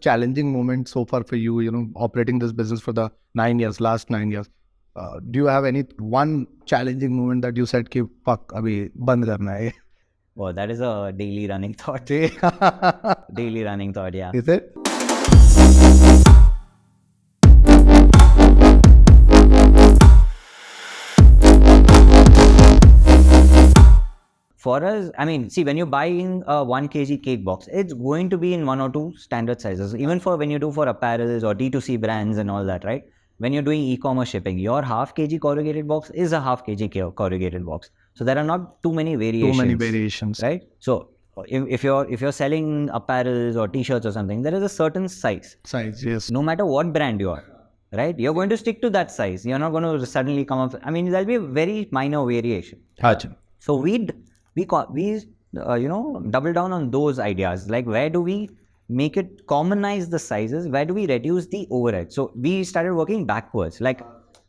challenging moment so far for you, operating this business for the last 9 years? Do you have any one challenging moment that you said, ki, fuck, abhi band karna hai? Well, that is a daily running thought. Daily running thought, yeah. Is it? For us, I mean, see, when you're buying a 1 kg cake box, it's going to be in 1 or 2 standard sizes. Even for when you do for apparels or D2C brands and all that, right? When you're doing e-commerce shipping, your half kg corrugated box is a half kg corrugated box. So there are not too many variations. Right? So if you're selling apparels or t-shirts or something, there is a certain size. Yes. No matter what brand you are, right? You're going to stick to that size. You're not going to suddenly come up. I mean, there'll be a very minor variation. So we double down on those ideas. Like, where do we make it commonize the sizes? Where do we reduce the overhead? So we started working backwards. Like,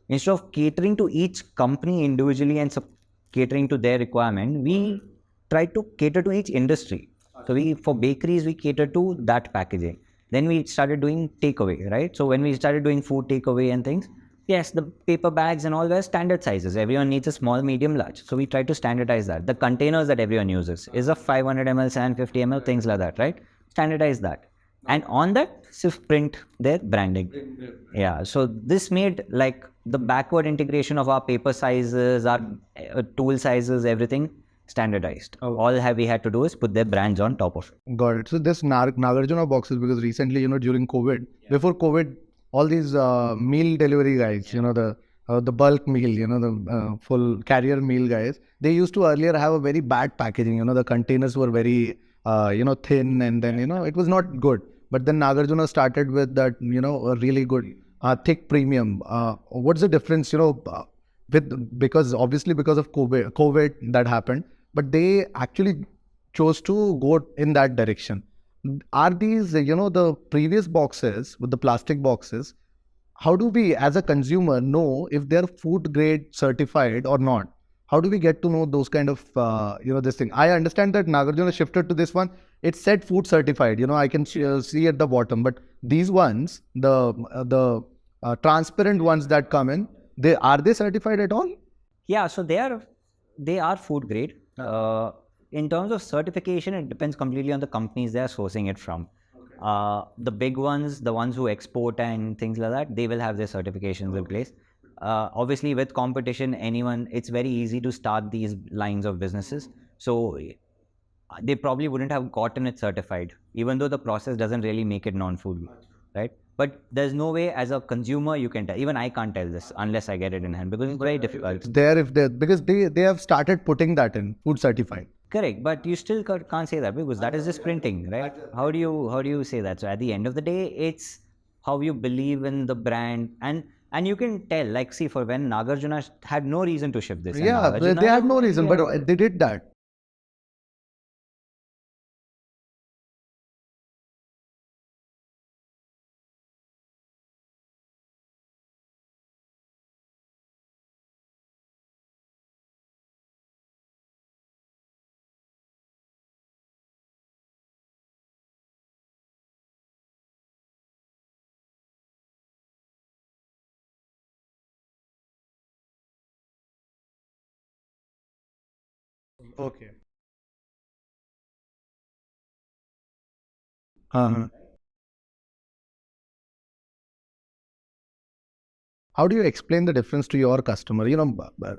instead of catering to each company individually and catering to their requirement, we tried to cater to each industry. So for bakeries, we cater to that packaging. Then we started doing takeaway, right? So when we started doing food takeaway and things, yes, the paper bags and all were standard sizes. Everyone needs a small, medium, large. So we try to standardize that. The containers that everyone uses is a 500 ml, 750 ml, things like that, right? Standardize that. And on that, print their branding. Yeah. So this made like the backward integration of our paper sizes, our tool sizes, everything standardized. All we had to do is put their brands on top of it. Got it. So this Nagarjuna boxes, because recently, during COVID, before COVID, all these meal delivery guys, the bulk meal, the full carrier meal guys, they used to earlier have a very bad packaging. The containers were very, thin, and then, it was not good. But then Nagarjuna started with that, a really good, thick premium. What's the difference, because obviously because of COVID that happened, but they actually chose to go in that direction. Are these, the previous boxes with the plastic boxes, how do we as a consumer know if they're food grade certified or not? How do we get to know those kind of, this thing? I understand that Nagarjuna shifted to this one. It said food certified, I can see at the bottom, but these ones, the transparent ones that come in, are they certified at all? Yeah, so they are food grade. In terms of certification, it depends completely on the companies they are sourcing it from. The big ones, the ones who export and things like that, they will have their certifications in place. Obviously, with competition, it's very easy to start these lines of businesses. So they probably wouldn't have gotten it certified, even though the process doesn't really make it non-food, right? But there's no way as a consumer you can tell. Even I can't tell this unless I get it in hand, because it's very difficult. Because they have started putting that in food certified. Correct, but you still can't say that, because that is just printing, right? How do you say that? So at the end of the day, it's how you believe in the brand, and you can tell. Like, see, for when Nagarjuna had no reason to ship this. Yeah, they had no reason, but they did that. Okay. How do you explain the difference to your customer?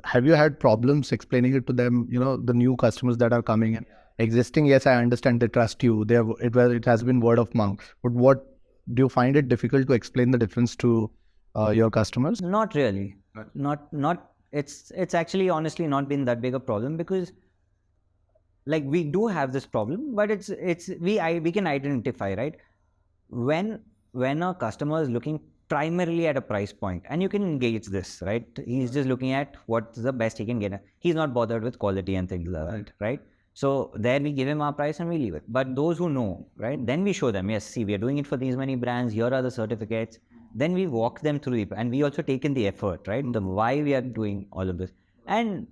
Have you had problems explaining it to them? The new customers that are coming in. Existing, yes, I understand they trust you. It has been word of mouth. But what do you find it difficult to explain the difference to your customers? Not really. Not. It's actually honestly not been that big a problem, because like we do have this problem, but we can identify, right? When a customer is looking primarily at a price point, and you can engage this, right? He's just looking at what's the best he can get. He's not bothered with quality and things like that, right? So there we give him our price and we leave it. But those who know, right, then we show them, yes, see, we are doing it for these many brands, here are the certificates. Then we walk them through it, and we also take in the effort, right? The why we are doing all of this. And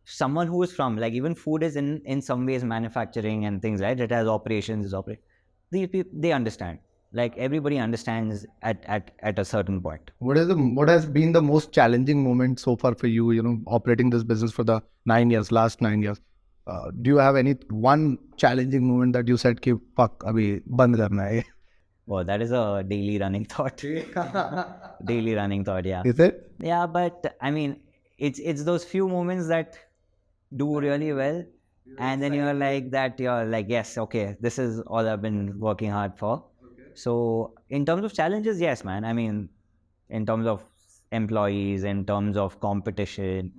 someone who is from, like, even food is in some ways manufacturing and things, right? It has operations, they understand. Like everybody understands at a certain point. What has been the most challenging moment so far for you? You know, operating this business for the last 9 years. Do you have any one challenging moment that you said, "Ki fuck, abhi band karna hai"? Well, that is a daily running thought. Daily running thought, yeah. Is it? Yeah, but I mean, it's those few moments that do really well, and then you're like, yes, okay, this is all I've been working hard for. So in terms of challenges, yes, man. I mean, in terms of employees, in terms of competition,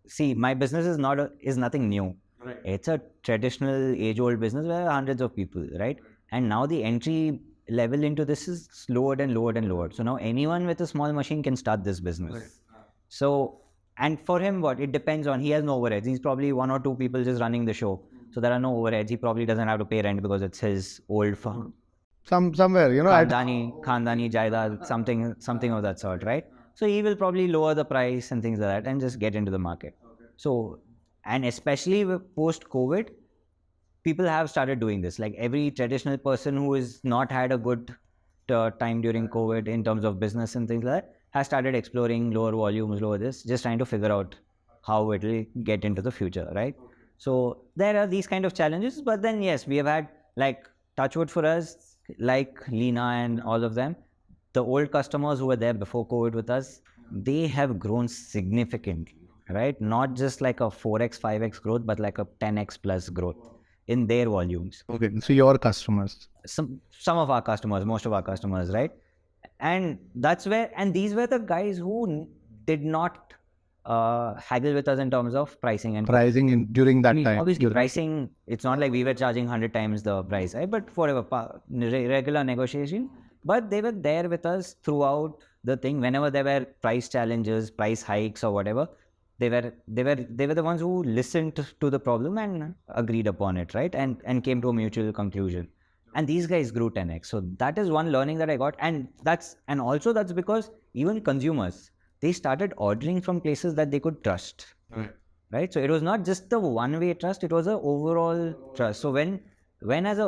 see, my business is nothing new. Right. It's a traditional age-old business where hundreds of people, right? And now the entry level into this is lowered and lowered and lowered. So now anyone with a small machine can start this business. Right. So, and for him, it depends on, he has no overheads. He's probably one or two people just running the show. So there are no overheads. He probably doesn't have to pay rent because it's his old firm. Somewhere, you know, Khandani Jaidad, something of that sort, right? So he will probably lower the price and things like that and just get into the market. So, and especially post-COVID, people have started doing this. Like every traditional person who has not had a good time during COVID in terms of business and things like that has started exploring lower volumes, lower this, just trying to figure out how it will get into the future, right? So there are these kind of challenges, but then yes, we have had, like, touchwood for us, like Lena and all of them, the old customers who were there before COVID with us, they have grown significantly, right? Not just like a 4x, 5x growth, but like a 10x plus growth in their volumes. Okay, so your customers. Some of our customers, most of our customers, right? And that's where, and these were the guys who did not haggle with us in terms of pricing and During that time. Obviously, pricing, it's not like we were charging 100 times the price, right? But for a regular negotiation, but they were there with us throughout the thing. Whenever there were price challenges, price hikes or whatever, they were the ones who listened to the problem and agreed upon it, right? And came to a mutual conclusion. And these guys grew 10x. So that is one learning that I got. And also that's because even consumers, they started ordering from places that they could trust. Right? So it was not just the one-way trust, it was an overall trust. So when as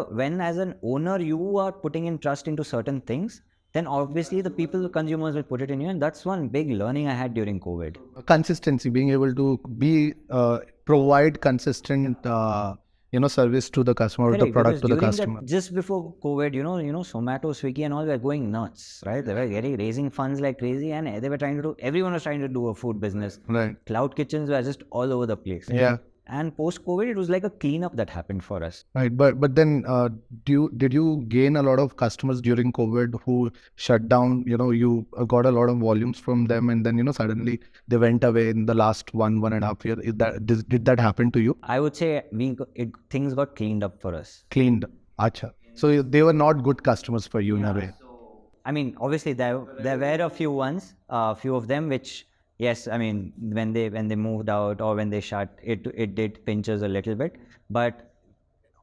an owner you are putting in trust into certain things, then obviously the consumers will put it in you. And that's one big learning I had during COVID. Consistency, being able to provide consistent service to the customer, or the product to the customer. Just before COVID, Zomato, Swiggy and all were going nuts, right? They were raising funds like crazy, and everyone was trying to do a food business. Right. Cloud kitchens were just all over the place. Yeah. And post-COVID, it was like a cleanup that happened for us. Right, but then did you gain a lot of customers during COVID who shut down? You got a lot of volumes from them, and then suddenly they went away in the last 1.5 years. Did that happen to you? I would say things got cleaned up for us. Cleaned, acha. So they were not good customers for you in a way. I mean, obviously there were a few ones, a few of them which. Yes, I mean, when they moved out or when they shut, it did pinch us a little bit. But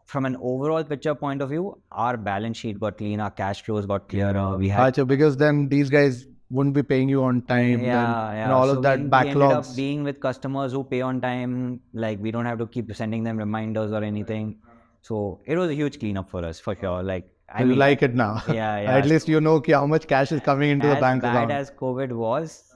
from an overall picture point of view, our balance sheet got clean, our cash flows got clearer. Because then these guys wouldn't be paying you on time. Yeah. All of that backlogs. We ended up being with customers who pay on time. Like, we don't have to keep sending them reminders or anything. So it was a huge cleanup for us, for sure. Like, I mean, like it now. Yeah. At least you know how much cash is coming into the bank account. As bad as COVID was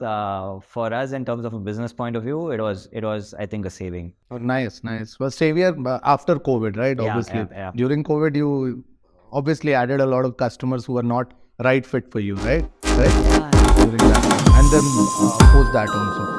for us in terms of a business point of view, it was I think a saving. Oh, nice. Well, savior after COVID, right? Yeah, obviously. Yeah. During COVID, you obviously added a lot of customers who were not right fit for you, right? Yeah. During that time. And then post that also.